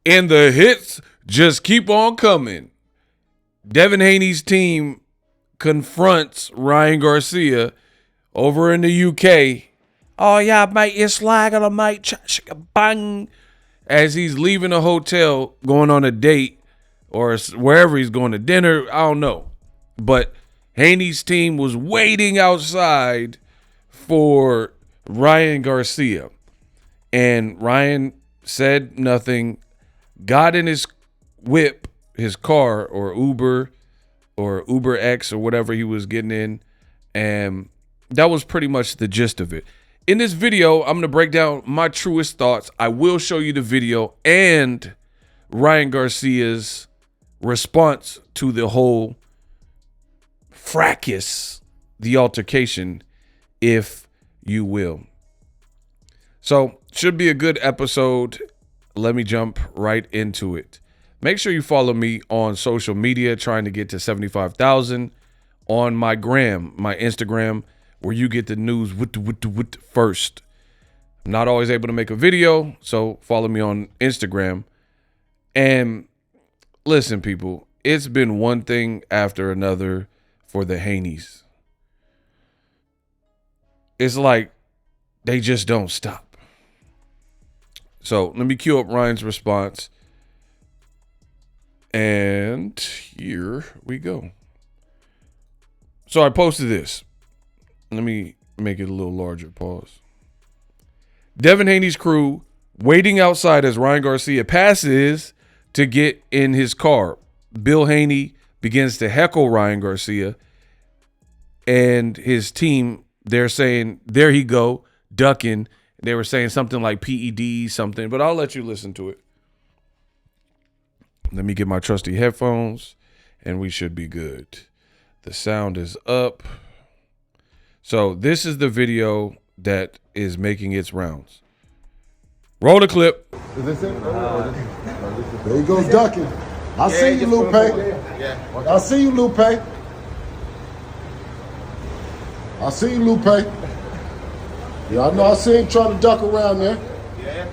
And the hits just keep on coming. Devin Haney's team confronts Ryan Garcia over in the UK. Oh, yeah, mate, it's like a mate. Bang. As he's leaving a hotel, going on a date, or wherever he's going to dinner, I don't know. But Haney's team was waiting outside for Ryan Garcia. And Ryan said nothing, got in his whip, his car, or Uber X or whatever he was getting in. And that was pretty much the gist of it. In this video, I'm going to break down my truest thoughts. I will show you the video and Ryan Garcia's response to the whole fracas, the altercation, if you will. So, should be a good episode. Let me jump right into it. Make sure you follow me on social media, trying to get to 75,000 on my gram, my Instagram, where you get the news first. I'm not always able to make a video, so follow me on Instagram. And listen, people, it's been one thing after another for the Haneys. It's like they just don't stop. So let me cue up Ryan's response. And here we go. So I posted this. Let me make it a little larger. Pause. Devin Haney's crew waiting outside as Ryan Garcia passes to get in his car. Bill Haney begins to heckle Ryan Garcia and his team. They're saying, there he go, ducking. They were saying something like PED something, but I'll let you listen to it. Let me get my trusty headphones and we should be good. The sound is up. So this is the video that is making its rounds. Roll the clip. Is this it? There he goes ducking. I see you, Lupe. I see you, Lupe. I see you, Lupe. Yeah, I know. I see him trying to duck around there. Yeah.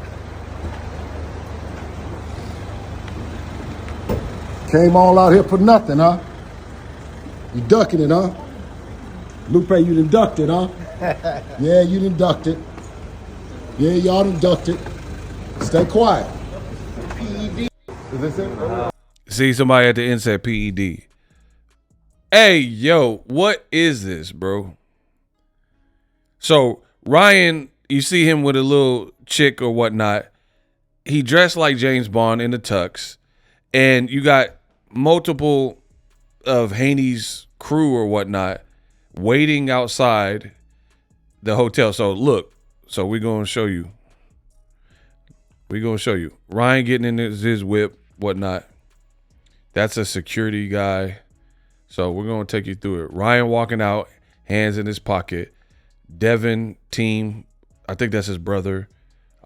Came all out here for nothing, huh? You ducking it, huh? Lupe, you done ducked it, huh? Yeah, you done ducked it. Yeah, y'all done ducked it. Stay quiet. PED. Is this it? See, somebody at the end said PED. Hey, yo, what is this, bro? So Ryan, you see him with a little chick or whatnot. He dressed like James Bond in the tux. And you got multiple of Haney's crew or whatnot waiting outside the hotel. So look, so we're going to show you. We're going to show you. Ryan getting in his whip, whatnot. That's a security guy. So we're going to take you through it. Ryan walking out, hands in his pocket. Devin Team, I think that's his brother.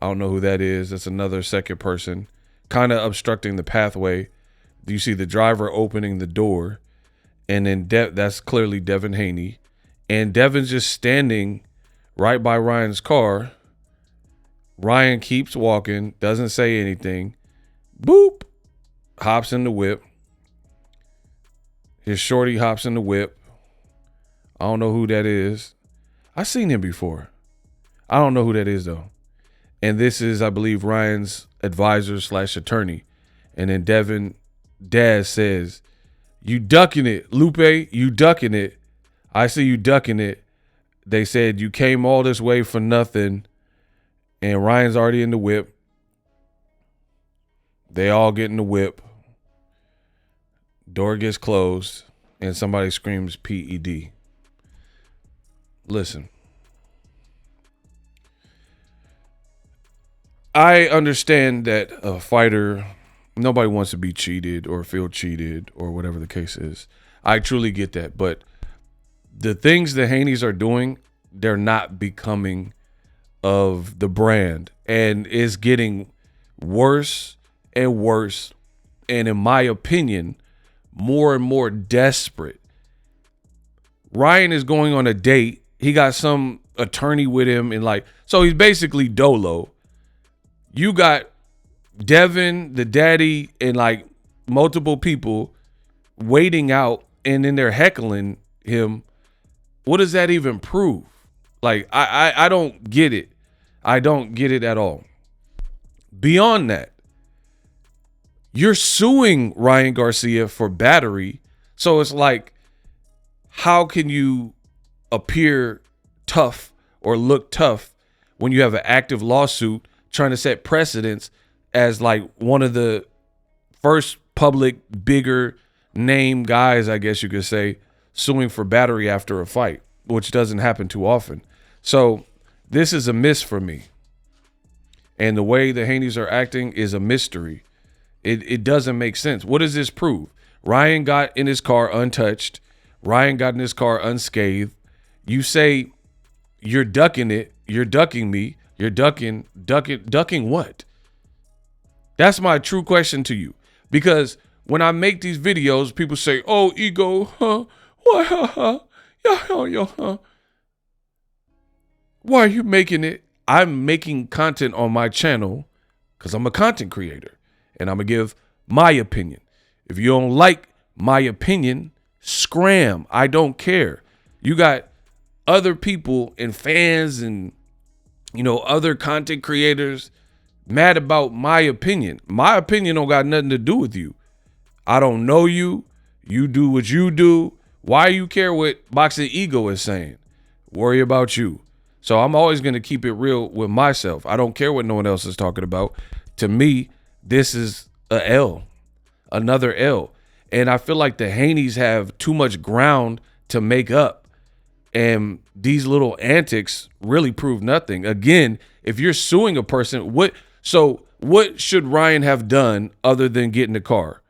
I don't know who that is. That's another second person. Kind of obstructing the pathway. You see the driver opening the door. And then that's clearly Devin Haney. And Devin's just standing right by Ryan's car. Ryan keeps walking, doesn't say anything. Boop. Hops in the whip. His shorty hops in the whip. I don't know who that is. I've seen him before. I don't know who that is, though. And this is, I believe, Ryan's advisor / attorney. And then Daz says, you ducking it, Lupe, you ducking it. I see you ducking it. They said you came all this way for nothing. And Ryan's already in the whip. They all get in the whip. Door gets closed. And somebody screams PED. Listen. I understand that a fighter, nobody wants to be cheated or feel cheated or whatever the case is. I truly get that. But the things the Haneys are doing, they're not becoming of the brand. And it's getting worse and worse. And in my opinion, more and more desperate. Ryan is going on a date. He got some attorney with him. And so he's basically dolo. You got Devin, the daddy, and like multiple people waiting out, and then they're heckling him. What does that even prove? Like, I don't get it. I don't get it at all. Beyond that, you're suing Ryan Garcia for battery. So it's like, how can you appear tough or look tough when you have an active lawsuit trying to set precedents as like one of the first public, bigger name guys, I guess you could say, suing for battery after a fight, which doesn't happen too often. So this is a miss for me. And the way the Haneys are acting is a mystery. It doesn't make sense. What does this prove? Ryan got in his car untouched. Ryan got in his car unscathed. You say you're ducking it. You're ducking me. You're ducking what? That's my true question to you. Because when I make these videos, people say, oh, ego, huh? What, huh? Yeah, huh? Why are you making it? I'm making content on my channel because I'm a content creator. And I'm going to give my opinion. If you don't like my opinion, scram. I don't care. You got other people and fans and, other content creators mad about my opinion. My opinion don't got nothing to do with you. I don't know you. You do what you do. Why you care what Boxing Ego is saying? Worry about you. So I'm always going to keep it real with myself. I don't care what no one else is talking about. To me, this is a L, another L. And I feel like the Haneys have too much ground to make up. And these little antics really prove nothing. Again, if you're suing a person, what should Ryan have done other than get in the car?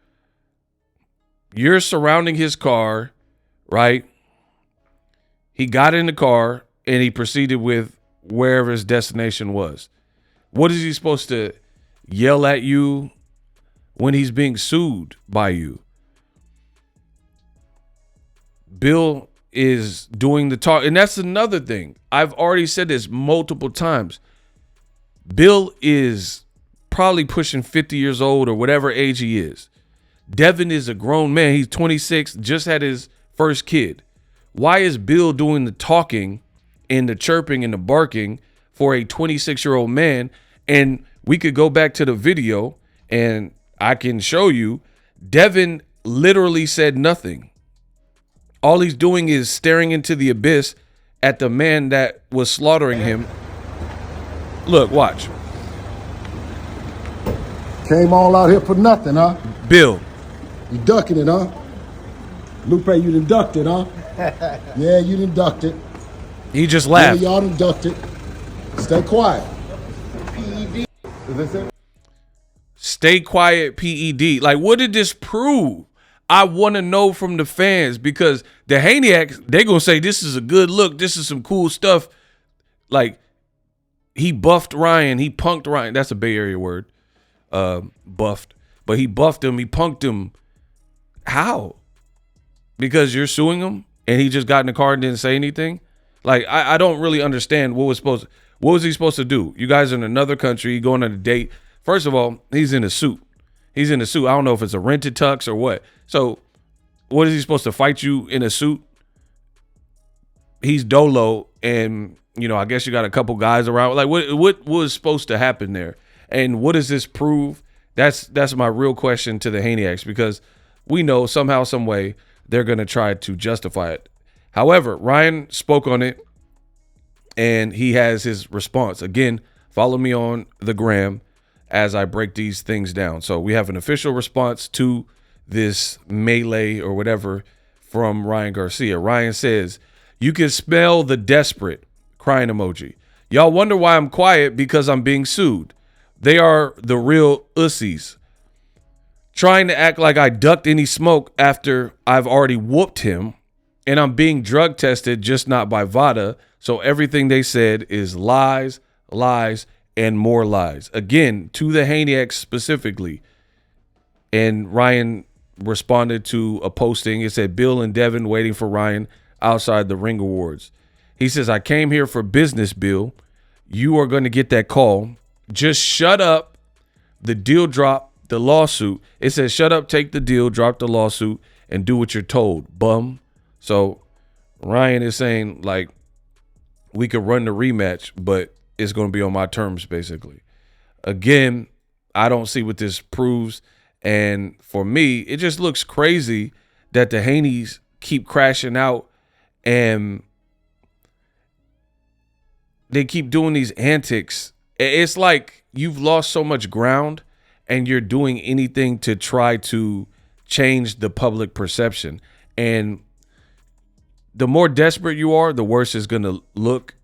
You're surrounding his car, right? He got in the car and he proceeded with wherever his destination was. What is he supposed to yell at you when he's being sued by you? Bill is doing the talk. And that's another thing. I've already said this multiple times. Bill is probably pushing 50 years old or whatever age he is. Devin is a grown man. He's 26, just had his first kid. Why is Bill doing the talking and the chirping and the barking for a 26-year-old man? And we could go back to the video and I can show you. Devin literally said nothing. All he's doing is staring into the abyss at the man that was slaughtering him. Look, watch. Came all out here for nothing, huh? Bill. You ducking it, huh? Lupe, you done ducked it, huh? Yeah, you done ducked it. He just laughed. Yeah, y'all done ducked it. Stay quiet. PED. Is this it? Stay quiet, PED. Like, what did this prove? I want to know from the fans, because the Haneyacks, they going to say this is a good look. This is some cool stuff. Like, he buffed Ryan. He punked Ryan. That's a Bay Area word. Buffed. But he buffed him. He punked him. How? Because you're suing him and he just got in the car and didn't say anything? Like, I don't really understand what was he supposed to do? You guys are in another country, going on a date. First of all, he's in a suit. He's in a suit. I don't know if it's a rented tux or what. So what is he supposed to fight you in a suit? He's dolo, and I guess you got a couple guys around. Like, what was supposed to happen there? And what does this prove? That's my real question to the Haneyacks, because we know somehow, some way, they're going to try to justify it. However, Ryan spoke on it, and he has his response. Again, follow me on the gram as I break these things down. So we have an official response to this melee or whatever from Ryan Garcia. Ryan says, "You can smell the desperate," crying emoji. "Y'all wonder why I'm quiet? Because I'm being sued. They are the real ussies. Trying to act like I ducked any smoke after I've already whooped him, and I'm being drug tested, just not by VADA. So everything they said is lies, lies, and more lies." Again, to the Haneyacks specifically. And Ryan responded to a posting. It said, "Bill and Devin waiting for Ryan outside the Ring Awards." He says, "I came here for business, Bill. You are going to get that call. Just shut up. the deal drop, the lawsuit. It says, shut up, take the deal, drop the lawsuit, and do what you're told, bum. So Ryan is saying, like, we could run the rematch, but it's going to be on my terms, basically. Again, I don't see what this proves. And for me, it just looks crazy that the Haneys keep crashing out and they keep doing these antics. It's like you've lost so much ground and you're doing anything to try to change the public perception. And the more desperate you are, the worse it's going to look,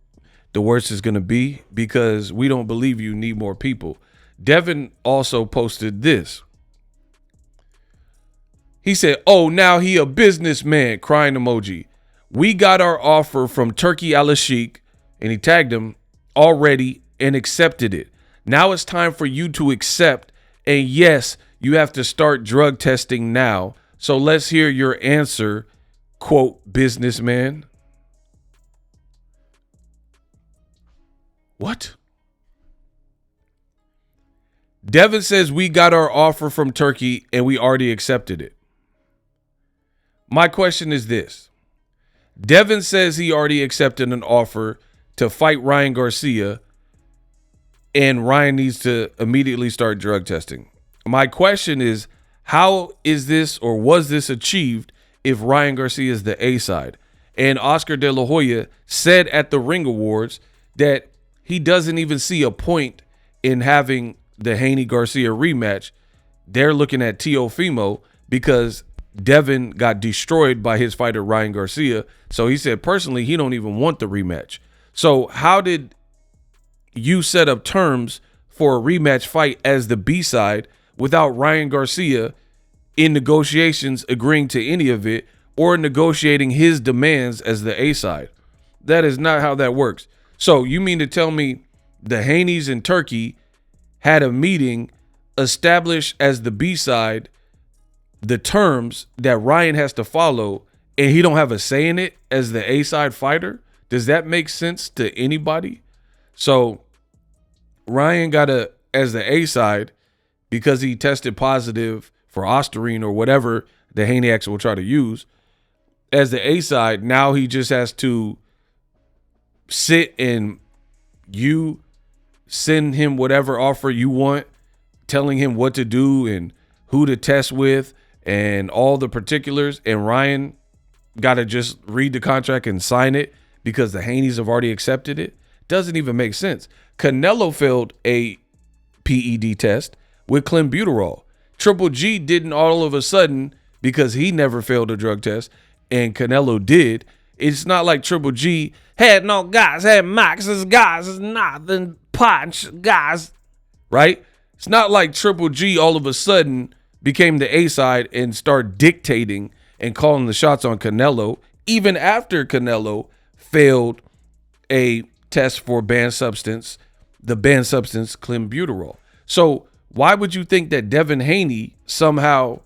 the worse it's going to be, because we don't believe you need more people. Devin also posted this. He said, oh, now he a businessman, crying emoji. We got our offer from Turkey Al-Sheikh, and he tagged him, already, and accepted it. Now it's time for you to accept, and yes, you have to start drug testing now. So let's hear your answer, quote, businessman. What? Devin says we got our offer from Turkey and we already accepted it. My question is this. Devin says he already accepted an offer to fight Ryan Garcia and Ryan needs to immediately start drug testing. My question is, how is this or was this achieved if Ryan Garcia is the A side? And Oscar De La Hoya said at the Ring Awards that he doesn't even see a point in having the Haney Garcia rematch. They're looking at Teofimo because Devin got destroyed by his fighter Ryan Garcia. So he said personally he don't even want the rematch. So how did you set up terms for a rematch fight as the B side without Ryan Garcia in negotiations agreeing to any of it or negotiating his demands as the A side? That is not how that works. So you mean to tell me the Haneys in Turkey had a meeting, established as the B side the terms that Ryan has to follow, and he don't have a say in it as the A side fighter? Does that make sense to anybody? So Ryan got as the A side because he tested positive for Ostarine or whatever the Haney will try to use. As the A side, now he just has to sit and you send him whatever offer you want, telling him what to do and who to test with and all the particulars. And Ryan got to just read the contract and sign it because the Haneys have already accepted it. Doesn't even make sense. Canelo failed a PED test with clenbuterol. Triple G didn't all of a sudden because he never failed a drug test and Canelo did. It's not like Triple G had no guys, had Max's guys, is nothing punch guys, right? It's not like Triple G all of a sudden became the A side and started dictating and calling the shots on Canelo, even after Canelo failed a test for banned substance, the banned substance clenbuterol. So why would you think that Devin Haney somehow,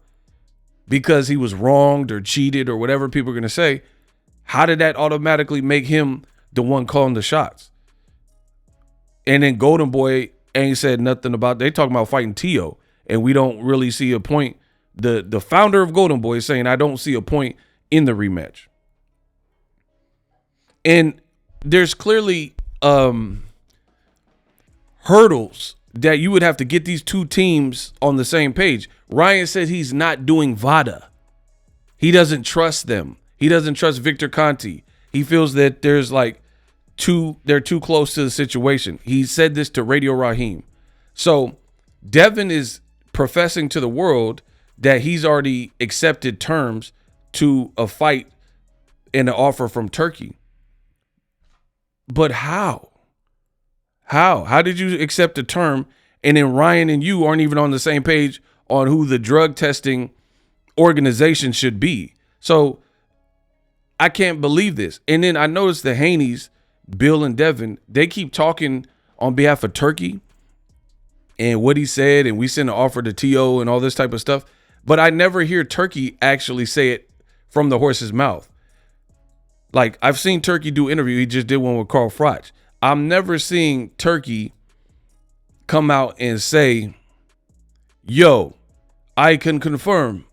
because he was wronged or cheated or whatever people are going to say, how did that automatically make him the one calling the shots? And then Golden Boy ain't said nothing about, they talking about fighting Tio, and we don't really see a point. The founder of Golden Boy is saying, I don't see a point in the rematch. And there's clearly hurdles that you would have to get these two teams on the same page. Ryan said he's not doing VADA. He doesn't trust them. He doesn't trust Victor Conti. He feels that there's like they're too close to the situation. He said this to Radio Raheem. So Devin is professing to the world that he's already accepted terms to a fight and an offer from Turkey. But how? How did you accept a term and then Ryan and you aren't even on the same page on who the drug testing organization should be? So I can't believe this. And then I noticed the Haneys, Bill and Devin, they keep talking on behalf of Turkey and what he said, and we sent an offer to T.O. and all this type of stuff. But I never hear Turkey actually say it from the horse's mouth. Like, I've seen Turkey do interview. He just did one with Carl Froch. I'm never seeing Turkey come out and say yo, I can confirm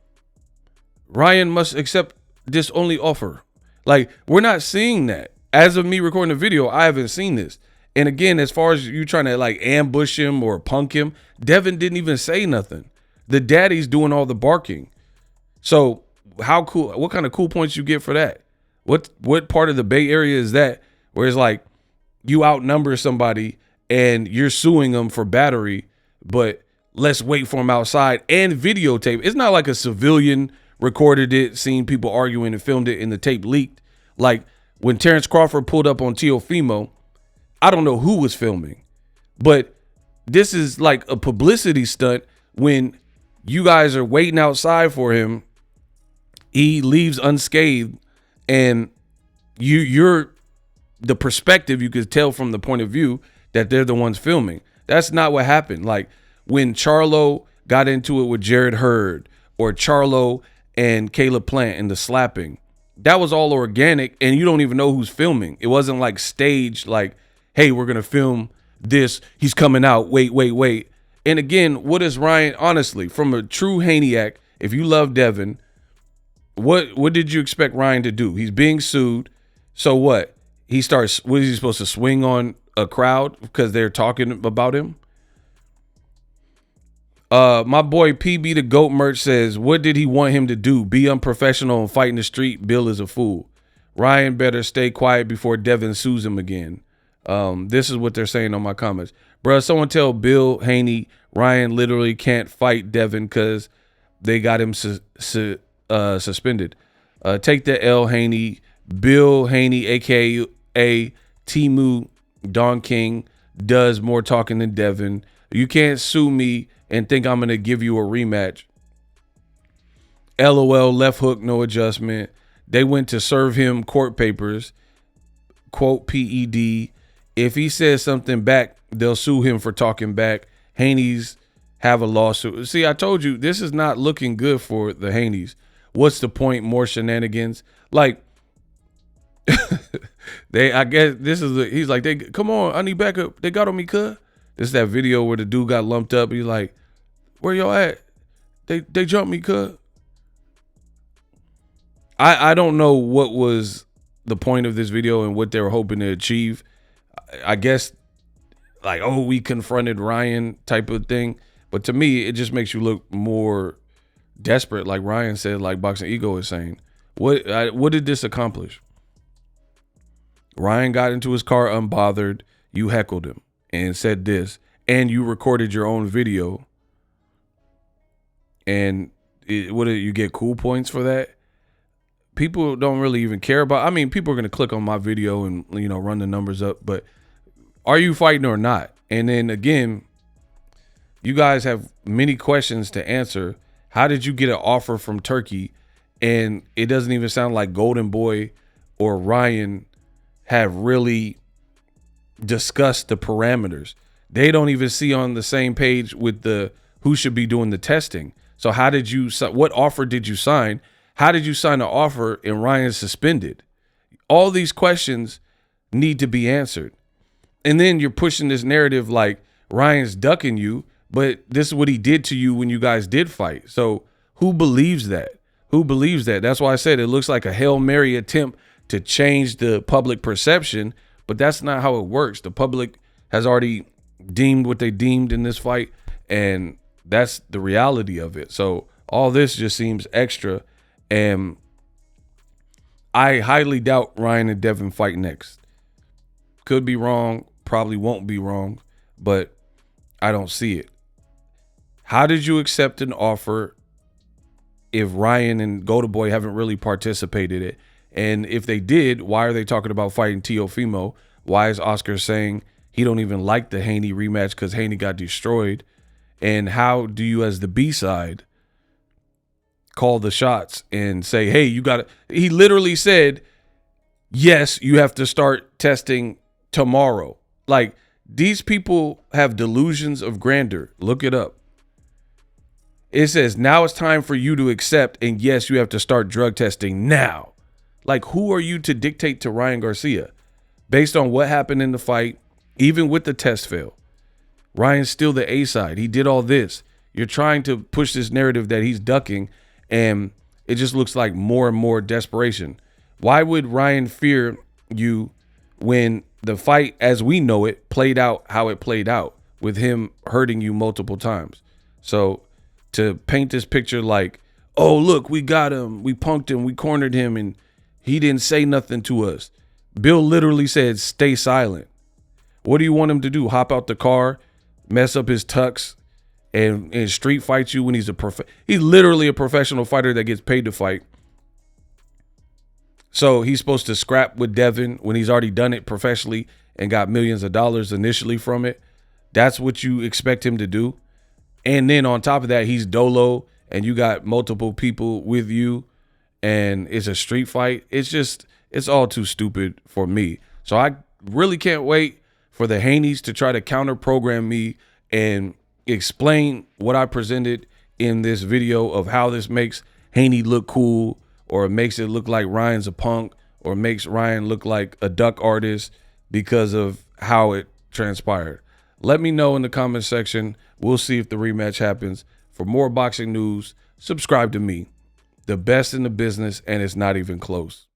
Ryan must accept this only offer. Like, we're not seeing that. As of me recording the video, I haven't seen this. And again, as far as you trying to like ambush him or punk him, Devin didn't even say nothing. The daddy's doing all the barking. So how cool, what kind of cool points you get for that? What part of the Bay Area is that where it's like you outnumber somebody and you're suing them for battery, but let's wait for him outside and videotape. It's not like a civilian recorded it, seen people arguing and filmed it and the tape leaked. Like when Terrence Crawford pulled up on Teofimo, I don't know who was filming, but this is like a publicity stunt when you guys are waiting outside for him. He leaves unscathed, and you're the perspective, you could tell from the point of view that they're the ones filming. That's not what happened. Like when Charlo got into it with Jared Hurd or Charlo and Caleb Plant and the slapping, that was all organic, and you don't even know who's filming. It wasn't like staged, like, hey, we're going to film this. He's coming out. Wait. And again, what is Ryan, honestly, from a true Haney'ac, if you love Devin, what did you expect Ryan to do? He's being sued. So what? What is he supposed to swing on a crowd because they're talking about him? My boy PB the GOAT merch says, what did he want him to do? Be unprofessional and fight in the street? Bill is a fool. Ryan better stay quiet before Devin sues him again. This is what they're saying on my comments. Bruh, someone tell Bill Haney Ryan literally can't fight Devin because they got him suspended. Take the L, Haney. Bill Haney, a.k.a. Timu Don King, does more talking than Devin. You can't sue me and think I'm going to give you a rematch. LOL, left hook, no adjustment. They went to serve him court papers. Quote PED. If he says something back, they'll sue him for talking back. Haney's have a lawsuit. See, I told you, this is not looking good for the Haneys. What's the point? More shenanigans. Like, I guess this is, he's like, come on, I need backup. They got on me, cuz. This is that video where the dude got lumped up. He's like, where y'all at? They jumped me, cuz. I don't know what was the point of this video and what they were hoping to achieve. I guess like, oh, we confronted Ryan type of thing. But to me, it just makes you look more desperate. Like Ryan said, like Boxing Ego is saying, what did this accomplish? Ryan got into his car unbothered. You heckled him and said this, and you recorded your own video. And what did you get? Cool points for that? People don't really even care about. I mean, people are going to click on my video and, you know, run the numbers up. But are you fighting or not? And then again, you guys have many questions to answer. How did you get an offer from Turkey? And it doesn't even sound like Golden Boy or Ryan have really discussed the parameters. They don't even see on the same page with the who should be doing the testing. So how did you, what offer did you sign? How did you sign an offer and Ryan's suspended? All these questions need to be answered. And then you're pushing this narrative like Ryan's ducking you, but this is what he did to you when you guys did fight. So who believes that? Who believes that? That's why I said it looks like a Hail Mary attempt to change the public perception, but that's not how it works. The public has already deemed what they deemed in this fight, and that's the reality of it. So all this just seems extra, and I highly doubt Ryan and Devin fight next. Could be wrong, probably won't be wrong, but I don't see it. How did you accept an offer if Ryan and Golden Boy haven't really participated in it? And if they did, why are they talking about fighting Teofimo? Why is Oscar saying he don't even like the Haney rematch because Haney got destroyed? And how do you, as the B-side, call the shots and say, hey, you got to, he literally said, yes, you have to start testing tomorrow. Like, these people have delusions of grandeur. Look it up. It says, now it's time for you to accept, and yes, you have to start drug testing now. Like, who are you to dictate to Ryan Garcia? Based on what happened in the fight, even with the test fail, Ryan's still the A side. He did all this. You're trying to push this narrative that he's ducking, and it just looks like more and more desperation. Why would Ryan fear you when the fight as we know it played out how it played out, with him hurting you multiple times? So to paint this picture like, oh, look, we got him, we punked him, we cornered him, and he didn't say nothing to us. Bill literally said, stay silent. What do you want him to do? Hop out the car, mess up his tux, and street fight you when he's literally a professional fighter that gets paid to fight. So he's supposed to scrap with Devin when he's already done it professionally and got millions of dollars initially from it. That's what you expect him to do. And then on top of that, he's dolo and you got multiple people with you and it's a street fight. It's all too stupid for me. So I really can't wait for the Haneys to try to counter program me and explain what I presented in this video of how this makes Haney look cool, or it makes it look like Ryan's a punk, or makes Ryan look like a duck artist because of how it transpired. Let me know in the comment section. We'll see if the rematch happens. For more boxing news, subscribe to me, the best in the business, and it's not even close.